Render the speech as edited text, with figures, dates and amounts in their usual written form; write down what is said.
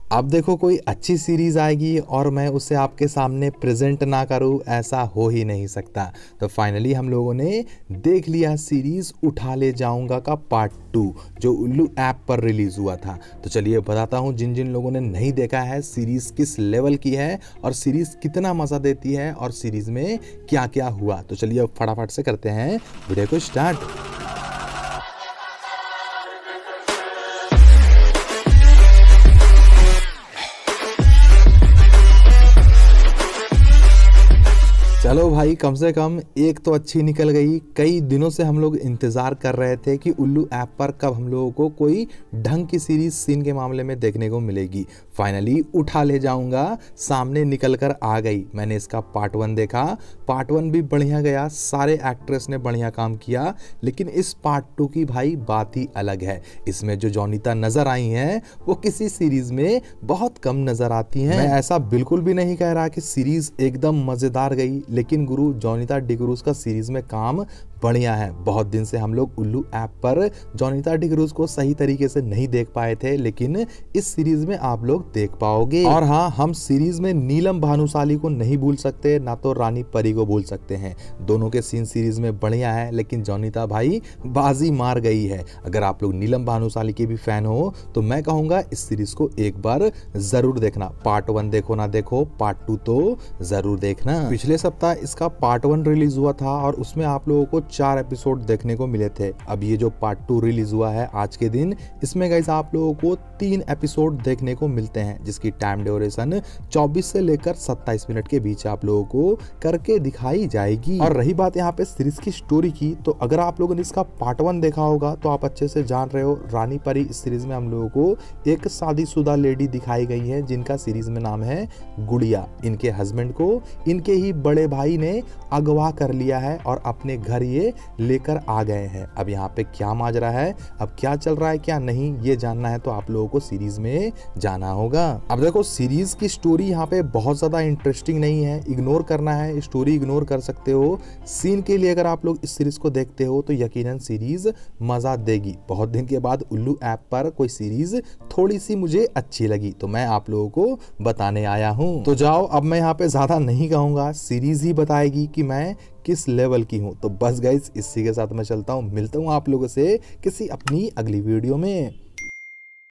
अब देखो कोई अच्छी सीरीज आएगी और मैं उसे आपके सामने प्रेजेंट ना करूं, ऐसा हो ही नहीं सकता। तो फाइनली हम लोगों ने देख लिया सीरीज उठा ले जाऊंगा का पार्ट 2 जो उल्लू ऐप पर रिलीज हुआ था। तो चलिए बताता हूं जिन जिन लोगों ने नहीं देखा है सीरीज किस लेवल की है और सीरीज कितना मजा देती है और सीरीज में क्या क्या हुआ। तो चलिए अब फटाफट से करते हैं वीडियो को स्टार्ट। चलो भाई, कम से कम एक तो अच्छी निकल गई। कई दिनों से हम लोग इंतजार कर रहे थे कि उल्लू ऐप पर कब हम लोगों को कोई ढंग की सीरीज सीन के मामले में देखने को मिलेगी। फाइनली उठा ले जाऊंगा सामने निकल कर आ गई। मैंने इसका पार्ट 1 देखा, पार्ट 1 भी बढ़िया गया, सारे एक्ट्रेस ने बढ़िया काम किया। लेकिन इस पार्ट 2 की भाई बात ही अलग है। इसमें जो जॉनिता नजर आई हैं वो किसी सीरीज में बहुत कम नजर आती हैं। मैं ऐसा बिल्कुल भी नहीं कह रहा कि सीरीज एकदम मजेदार गई, लेकिन गुरु जॉनिता डिक्रूज का सीरीज में काम बढ़िया है। बहुत दिन से हम लोग उल्लू ऐप पर जॉनिता डिक्रूज को सही तरीके से नहीं देख पाए थे, लेकिन इस सीरीज में आप लोग देख पाओगे। और हाँ, हम सीरीज में नीलम भानुशाली को नहीं भूल सकते, ना तो रानी परी को भूल सकते हैं। दोनों के सीन सीरीज में बढ़िया है, लेकिन जॉनिता भाई बाजी मार गई है। अगर आप लोग नीलम भानुशाली के भी फैन हो तो मैं कहूंगा इस सीरीज को एक बार जरूर देखना। पार्ट 1 देखो ना देखो, पार्ट 2 तो जरूर देखना। पिछले सप्ताह इसका पार्ट 1 रिलीज हुआ था और उसमें आप लोगों को 4 एपिसोड देखने को मिले थे। अब ये जो पार्ट 2 रिलीज हुआ है आज के दिन, इसमें गाइस आप लोगों को 3 एपिसोड देखने को मिलते हैं, जिसकी टाइम ड्यूरेशन 24 से लेकर 27 मिनट के बीच आप लोगों को करके दिखाई जाएगी। और रही बात यहाँ पे सीरीज की स्टोरी की, तो अगर आप लोगों ने इसका पार्ट 1 देखा होगा तो आप अच्छे से जान रहे हो, रानी परी इस सीरीज में हम लोगों को एक शादीशुदा लेडी दिखाई गई है जिनका सीरीज में नाम है गुड़िया। इनके हस्बैंड को इनके ही बड़े भाई ने अगवा कर लिया है और अपने घर ये लेकर आ गए हैं। अब यहाँ पे क्या माजरा है, अब क्या चल रहा है क्या नहीं, ये जानना है तो आप लोगों को सीरीज में जाना होगा। अब देखो सीरीज की स्टोरी यहाँ पे बहुत ज्यादा इंटरेस्टिंग नहीं है, इग्नोर करना है, स्टोरी इग्नोर कर सकते हो। सीन के लिए अगर आप लोग इस सीरीज को देखते हो तो यकीनन सीरीज मजा देगी। बहुत दिन के बाद उल्लू ऐप पर कोई सीरीज थोड़ी सी मुझे अच्छी लगी तो मैं आप लोगों को बताने आया हूँ। तो जाओ, अब मैं यहाँ पे ज्यादा नहीं कहूंगा, सीरीज ही बताएगी कि मैं किस लेवल की हूँ। तो बस गाइस, इसी के साथ मैं चलता हूँ, मिलता हूँ आप लोगों से किसी अपनी अगली वीडियो में।